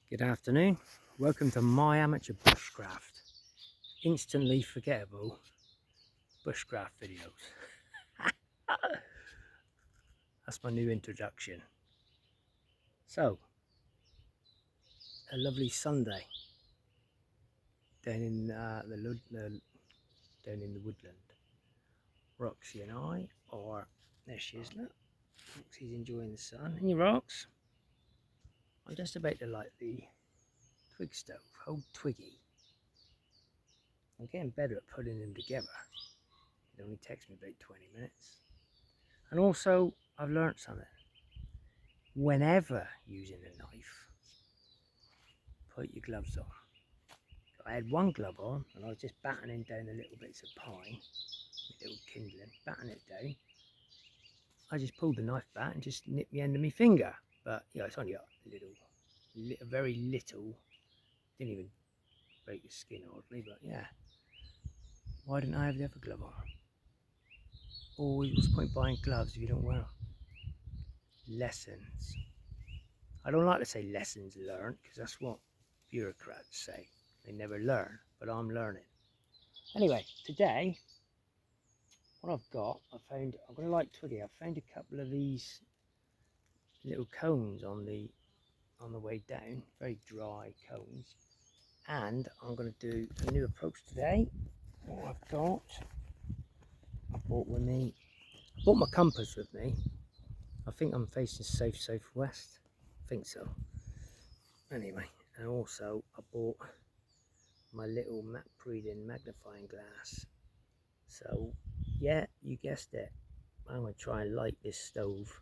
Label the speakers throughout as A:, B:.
A: Good afternoon, welcome to my amateur bushcraft, instantly forgettable bushcraft videos. That's my new introduction. So, a lovely Sunday down in down in the woodland. Roxy and I are, there she is, look, Roxy's enjoying the sun. And you, Rox? I'm just about to light the twig stove, old Twiggy. I'm getting better at putting them together. It only takes me about 20 minutes. And also, I've learnt something. Whenever using a knife, put your gloves on. I had one glove on and I was just battening down the little bits of pine, little kindling, batting it down. I just pulled the knife back and just nipped the end of my finger. But yeah, it's only a very little, didn't even break the skin hardly, but yeah. Why didn't I have the other glove on? Always, what's the point buying gloves if you don't wear them? Lessons. I don't like to say lessons learned because that's what bureaucrats say. They never learn, but I'm learning. Anyway, today, what I've got, I'm going to light Twiggy. I found a couple of these little cones on the way down, very dry cones. And I'm going to do a new approach today. What I've got, I bought my compass with me. I think I'm facing southwest. I think so. Anyway, and also I bought my little map reading magnifying glass. So yeah, you guessed it, I'm going to try and light this stove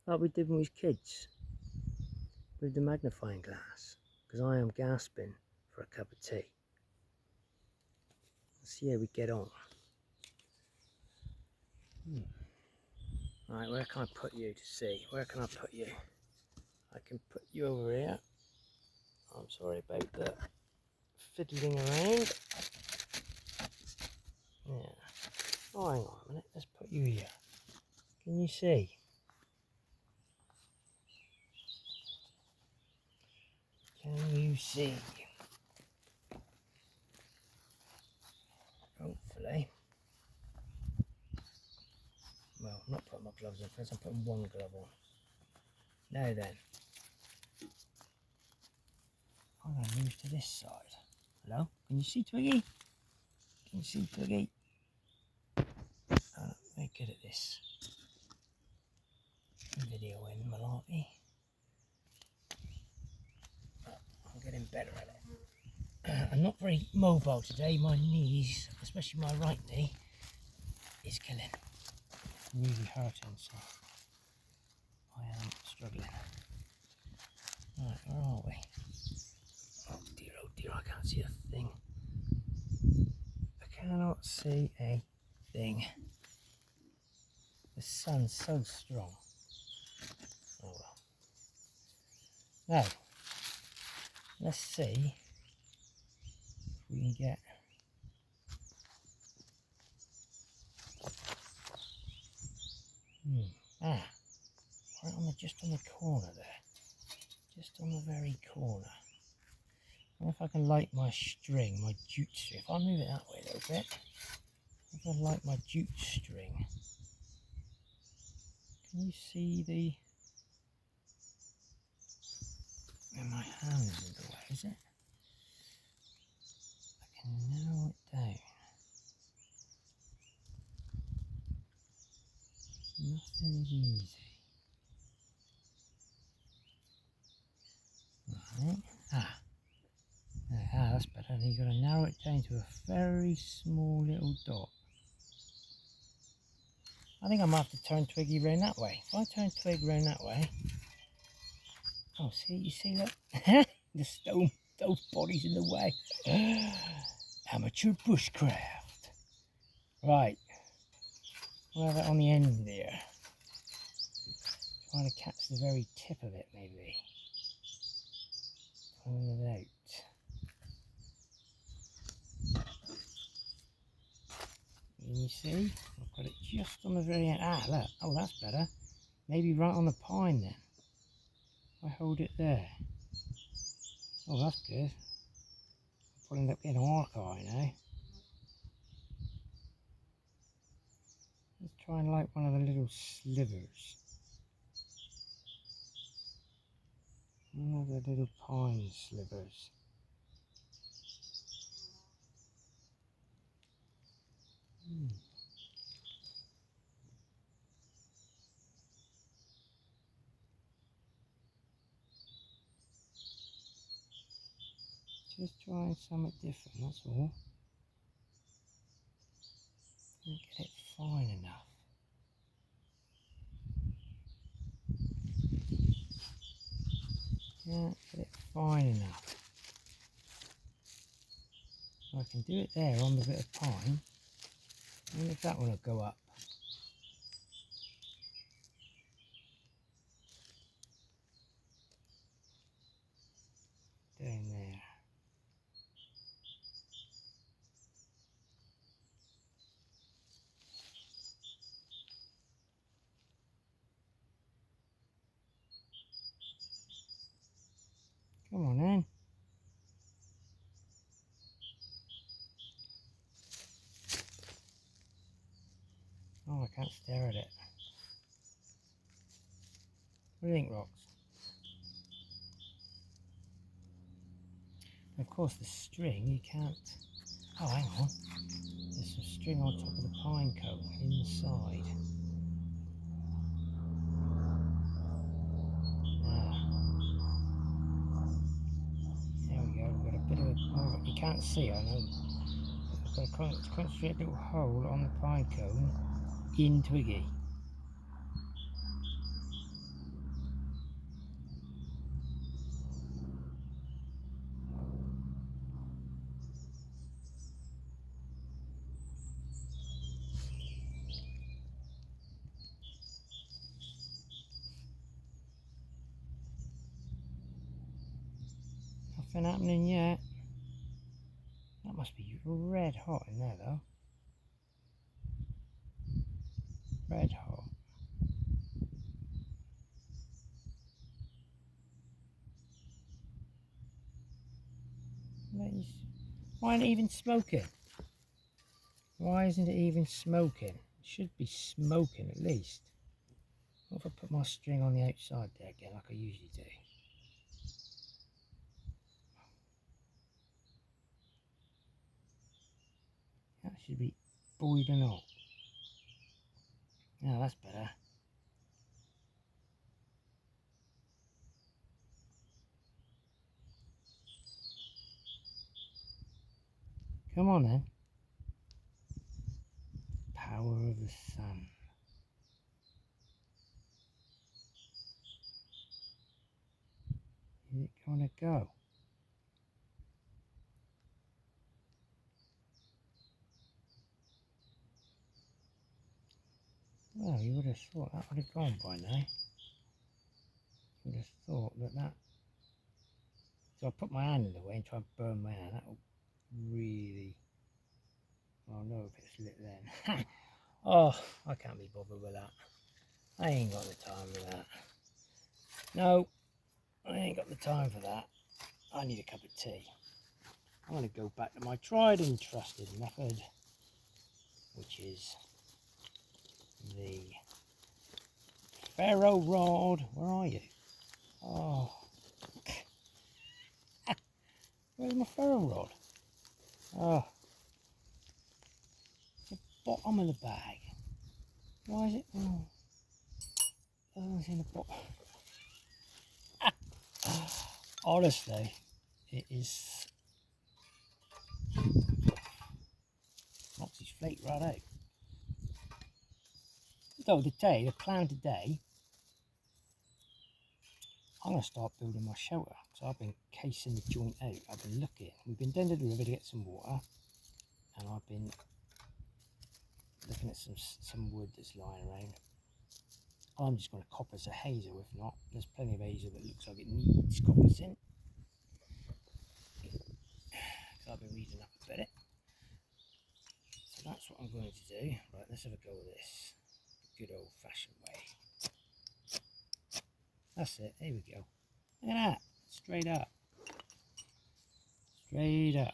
A: like we did when we was kids with the magnifying glass, because I am gasping for a cup of tea. Let's see how we get on. Right, where can I put you to see? Where can I put you? I can put you over here. I'm sorry about the fiddling around. Yeah. Oh, hang on a minute. Let's put you here. Can you see? Can you see? Hopefully. Well, I'm not putting my gloves on first. I'm putting one glove on. Now then. I'm going to move to this side. Hello? Can you see Twiggy? Can you see Twiggy? Very good at this video in malarkey. I'm getting better at it. I'm not very mobile today. My knees, especially my right knee, is killing. Really hurting, so I am struggling. Right, where are we? Oh dear, I can't see a thing. I cannot see a thing. The sun's so strong. Oh well. Now, let's see if we can get right on just on the corner there. Just on the very corner. I wonder if I can light my string, my jute string. If I move it that way a little bit, if I light my jute string. Can you see the... my hand is in the way, is it? I can narrow it down. Nothing is easy. Right. That's better. And you've got to narrow it down to a very small little dot. I think I might have to turn Twiggy round that way. If I turn Twig round that way... Oh, see, you see, look. The stone body's in the way. Amateur bushcraft. Right. We'll have it on the end there. Trying to catch the very tip of it, maybe. Pull it out. Can you see? I've got it just on the very end. Look. Oh, that's better. Maybe right on the pine then. I hold it there. Oh, that's good. I'll probably end up getting an arc eye now. Let's try and light one of the little slivers. One of the little pine slivers. Just trying something different, that's all. Didn't get it fine enough. Can't get it fine enough. I can do it there on the bit of pine. I wonder if that one will go up. Down there. Come on then. Oh, I can't stare at it. What do you think, Rox? Of course, the string, you can't... Oh, hang on. There's some string on top of the pine cone inside. There we go. We've got a bit of more. You can't see, I know. I've got a concentrate little hole on the pine cone in Twiggy. Nothing happening yet. That must be red hot in there though. Red hot. Why isn't it even smoking? Why isn't it even smoking? It should be smoking at least. What if I put my string on the outside there again like I usually do? That should be boiling up. Now that's better. Come on then. Power of the sun. Is it gonna go? Well, you would have thought that would have gone by now. You would have thought that. So I put my hand in the way and try and burn my hand. That'll really... I'll know if it's lit then. Oh, I can't be bothered with that. I ain't got the time for that. No, I ain't got the time for that. I need a cup of tea. I'm going to go back to my tried and trusted method, which is the ferro rod. Where are you? Oh, where's my ferro rod? Oh, the bottom of the bag. Why is it? Oh, it's in the bottom. Honestly, it is. Knocks his flake right out. So the plan today, I'm going to start building my shelter. So I've been casing the joint out. I've been looking. We've been down to the river to get some water, and I've been looking at some wood that's lying around. I'm just going to coppice a hazel. If not, there's plenty of hazel that looks like it needs coppicing. So I've been reading up about it. So that's what I'm going to do. Right, let's have a go with this. Good old fashioned way. That's it, there we go. Look at that, straight up. straight up.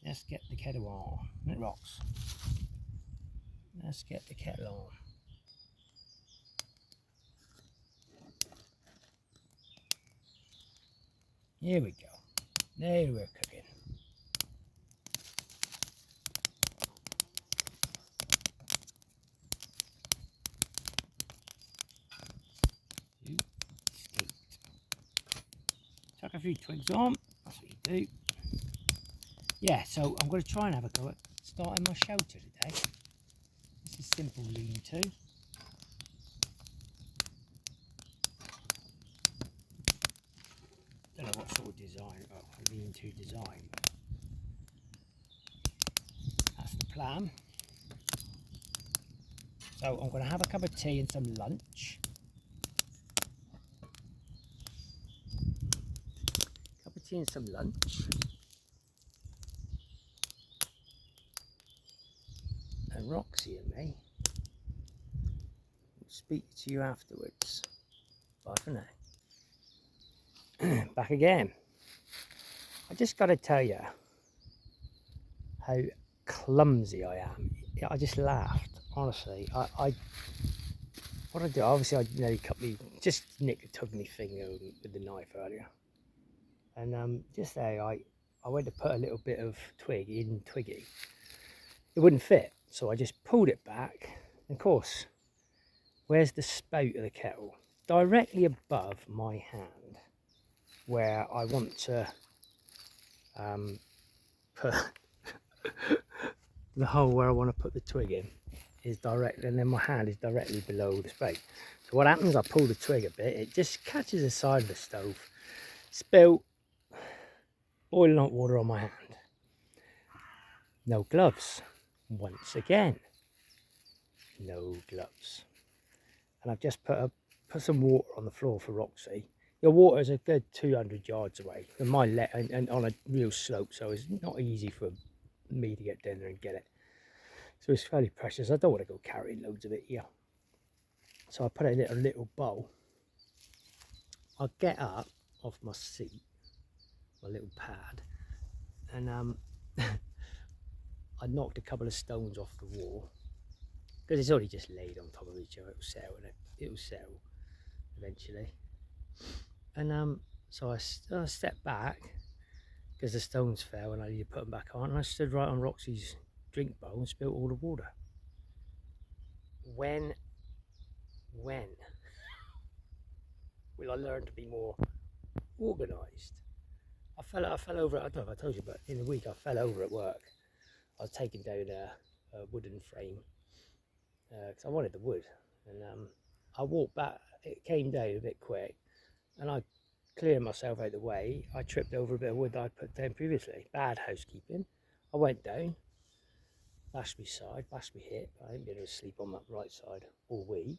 A: Let's get the kettle on. It rocks. Let's get the kettle on. Here we go. Now we're cooking. Chuck a few twigs on. That's what you do. Yeah, so I'm going to try and have a go at starting my shelter today. This is simple lean-to. Don't know what sort of design, a lean-to design. That's the plan. So I'm going to have a cup of tea and some lunch. Cup of tea and some lunch. And Roxy and me will speak to you afterwards. Bye for now. Back again. I just got to tell you how clumsy I am. I just laughed, honestly. What I do, obviously I nearly just nicked the tug of my finger with the knife earlier. And just there, I went to put a little bit of twig in Twiggy. It wouldn't fit, so I just pulled it back. And of course, where's the spout of the kettle? Directly above my hand, where I want to put the hole where I want to put the twig in is direct, and then my hand is directly below the spout. So what happens, I pull the twig a bit, it just catches the side of the stove, spilt boiling hot water on my hand. No gloves. Once again, no gloves. And I've just put some water on the floor for Roxy. The water is a good 200 yards away from my and on a real slope, so it's not easy for me to get down there and get it. So it's fairly precious. I don't want to go carrying loads of it here. So I put it in a little bowl. I get up off my seat, my little pad, and I knocked a couple of stones off the wall because it's already just laid on top of each other. It'll settle, and it'll settle eventually. And so I stepped back because the stones fell and I needed to put them back on, and I stood right on Roxy's drink bowl and spilled all the water. When will I learn to be more organised? I fell over, I don't know if I told you, but in the week I fell over at work. I was taking down a wooden frame because I wanted the wood, and I walked back. It came down a bit quick, and I cleared myself out of the way. I tripped over a bit of wood that I'd put down previously. Bad housekeeping. I went down, bashed my side, bashed my hip. I ain't been able to sleep on that right side all week.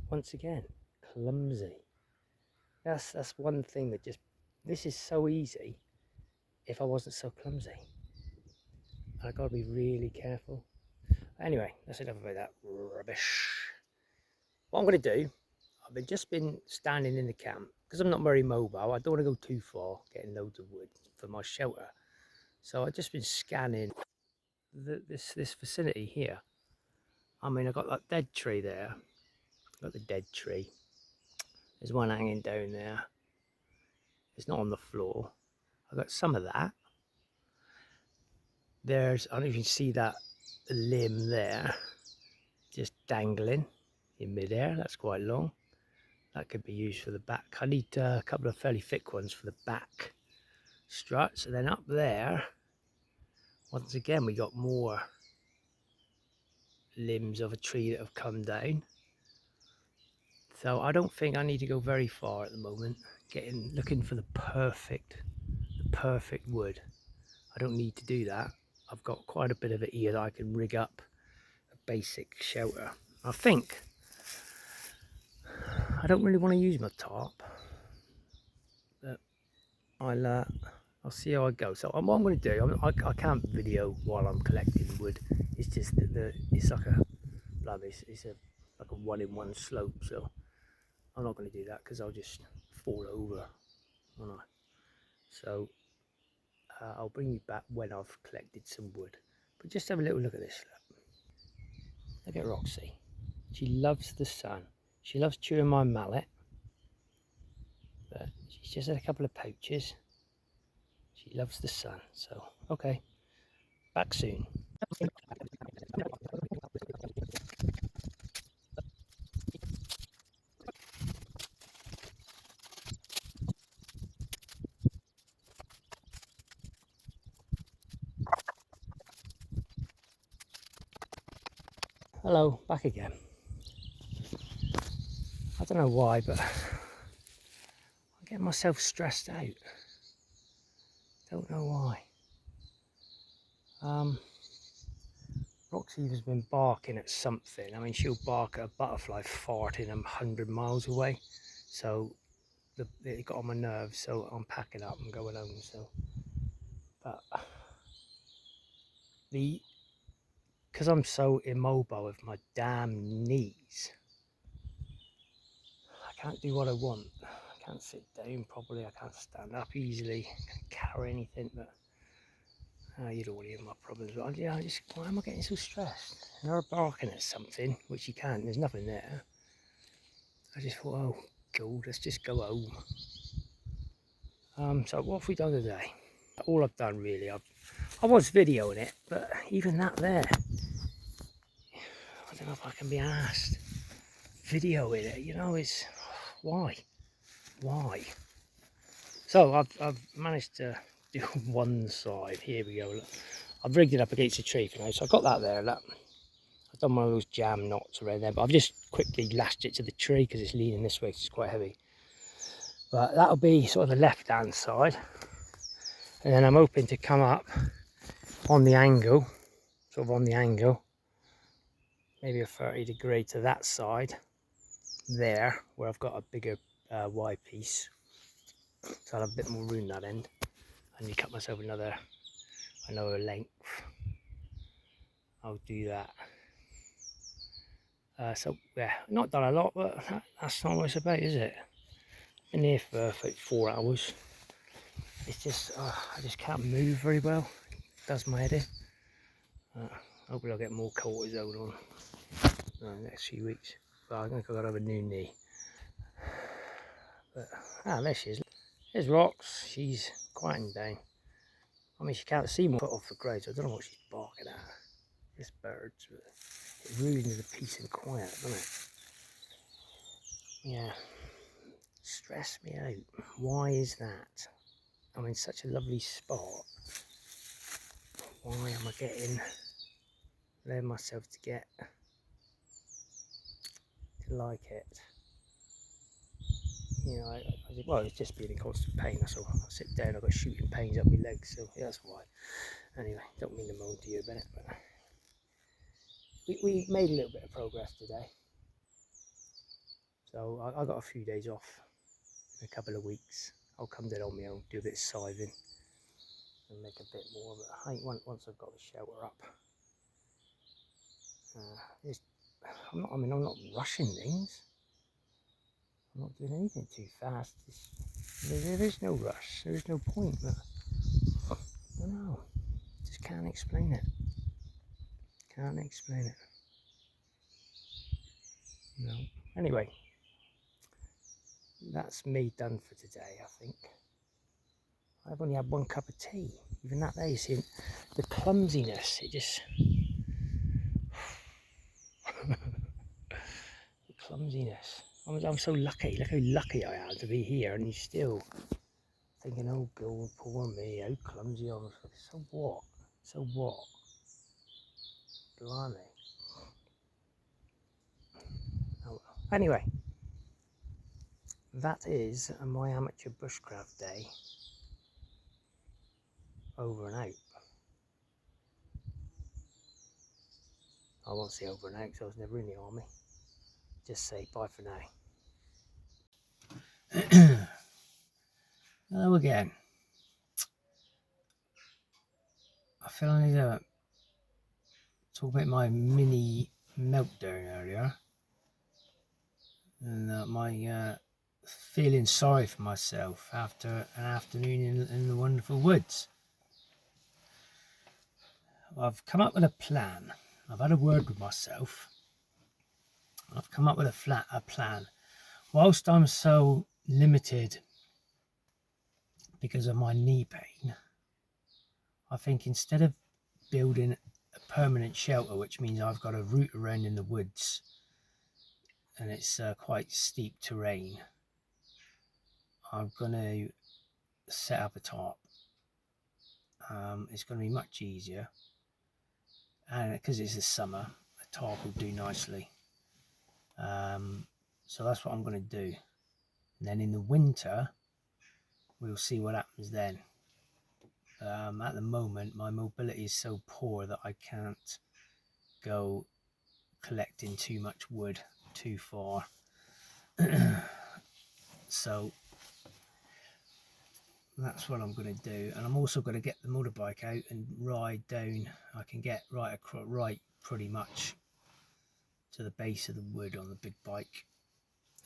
A: Once again, clumsy. That's one thing that just, this is so easy if I wasn't so clumsy. And I've got to be really careful. Anyway, that's enough about that rubbish. What I'm going to do, I've just been standing in the camp because I'm not very mobile. I don't want to go too far getting loads of wood for my shelter. So I've just been scanning this vicinity here. I mean, I've got that dead tree there. I've got the dead tree. There's one hanging down there. It's not on the floor. I've got some of that. There's, I don't know if you can see that limb there, just dangling in midair. That's quite long. That could be used for the back. I need a couple of fairly thick ones for the back struts. And then up there, once again, we got more limbs of a tree that have come down. So I don't think I need to go very far at the moment. Looking for the perfect wood. I don't need to do that. I've got quite a bit of it here that I can rig up a basic shelter. I think I don't really want to use my tarp, but I'll see how I go. So what I'm going to do, I can't video while I'm collecting wood. It's just that it's like like a 1-in-1 slope. So I'm not going to do that because I'll just fall over, won't I? So I'll bring you back when I've collected some wood. But just have a little look at this. Look at Roxy. She loves the sun. She loves chewing my mallet. But she's just had a couple of poachers. She loves the sun. So, okay. Back soon. Hello, back again. I don't know why, but I get myself stressed out. Don't know why. Roxy has been barking at something. I mean, she'll bark at a butterfly farting 100 miles away. So it got on my nerves. So I'm packing up and going home. So, but because I'm so immobile with my damn knees, I can't do what I want. I can't sit down properly. I can't stand up easily. I can't carry anything. But you don't want to hear my problems. But yeah, why am I getting so stressed? And they're barking at something, which you can't. There's nothing there. I just thought, oh God, let's just go home. So what have we done today? All I've done really, I was videoing it, but even that there, I don't know if I can be asked videoing it. You know, it's why? So I've managed to do one side. Here we go. Look. I've rigged it up against a tree for now, so I've got that there. Look. I've done one of those jam knots around there, but I've just quickly lashed it to the tree because it's leaning this way, because it's quite heavy. But that'll be sort of the left-hand side, and then I'm hoping to come up on the angle, sort of on the angle, maybe a 30-degree to that side there, where I've got a bigger Y piece, so I'll have a bit more room that end, and you cut myself another length. I'll do that. So yeah, not done a lot, but that's not what it's about, is it? Been here for like 4 hours. It's just I just can't move very well. It does my head in. Hopefully I'll get more cortisone on the next few weeks. But I think I've got to have a new knee. But there she is. There's Rox. She's quieting down. I mean, she can't see my foot off the ground, so I don't know what she's barking at. This bird's, but it ruins the peace and quiet, doesn't it? Yeah. Stress me out. Why is that? I'm in such a lovely spot. Why am I allowing myself to like it? You know, well, it's just being in constant pain, that's all. I sit down, I've got shooting pains up my legs, so yeah, that's why. Anyway, don't mean to moan to you about it, but we made a little bit of progress today. So I got a few days off in a couple of weeks. I'll come down on my own, do a bit of scything and make a bit more of it. I think once I've got the shelter up, I'm not rushing things. I'm not doing anything too fast. There is no rush. There is no point. But I don't know. Just can't explain it. Can't explain it. No. Anyway, that's me done for today, I think. I've only had 1 cup of tea. Even that there, you see the clumsiness. It just... the clumsiness. I'm so lucky. Look how lucky I am to be here, and you're still thinking, oh God, poor me, how clumsy I was. So what? So what? Blimey. Oh, anyway, that is my amateur bushcraft day over and out. I won't say over and out because I was never in the army. Just say bye for now. Hello again. I feel I need to talk about my mini meltdown earlier, and my feeling sorry for myself after an afternoon in the wonderful woods. I've come up with a plan. I've had a word with myself. I've come up with a plan. Whilst I'm so limited because of my knee pain, I think instead of building a permanent shelter, which means I've got to root around in the woods and it's quite steep terrain, I'm going to set up a tarp. It's going to be much easier, and because it's the summer, a tarp will do nicely. So that's what I'm going to do. And then in the winter, we'll see what happens then. At the moment, my mobility is so poor that I can't go collecting too much wood too far. So that's what I'm going to do. And I'm also going to get the motorbike out and ride down. I can get right pretty much to the base of the wood on the big bike.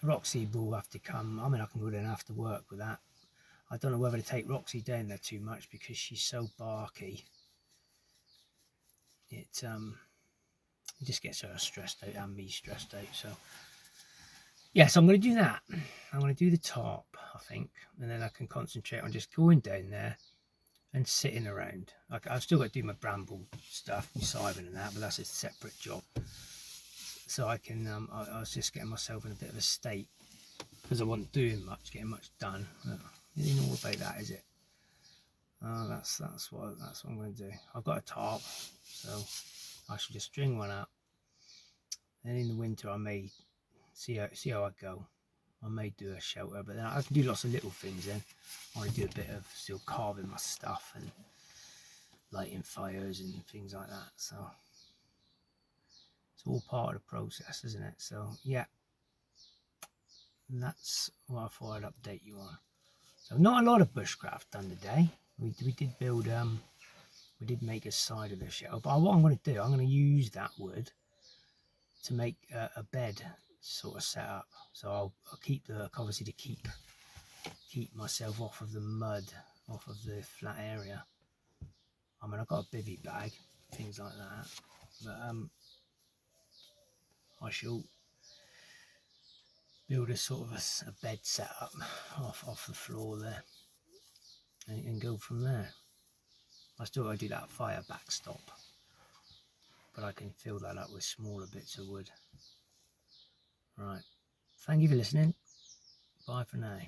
A: Roxy will have to come. I mean, I can go down after work with that. I don't know whether to take Roxy down there too much because she's so barky. It just gets her stressed out and me stressed out. So yes, I'm going to do that. I'm going to do the tarp, I think, and then I can concentrate on just going down there and sitting around. I've still got to do my bramble stuff, my siving and that, but that's a separate job. So I can. I was just getting myself in a bit of a state because I wasn't doing much, getting much done. It ain't all about that, is it? That's what I'm going to do. I've got a tarp, so I should just string one up. Then in the winter, I may see how I go. I may do a shelter, but then I can do lots of little things. Then I want to do a bit of still carving my stuff and lighting fires and things like that. So it's all part of the process, isn't it? So yeah, that's what I thought I'd update you on. So not a lot of bushcraft done today. We did build we did make a side of the shelter, but what I'm going to do, I'm going to use that wood to make a bed sort of set up. So I'll keep obviously to keep myself off of the mud, off of the flat area. I mean, I've got a bivvy bag, things like that, but I shall build a sort of a bed set up off the floor there and go from there. I still got to do that fire backstop, but I can fill that up with smaller bits of wood. Right, thank you for listening. Bye for now.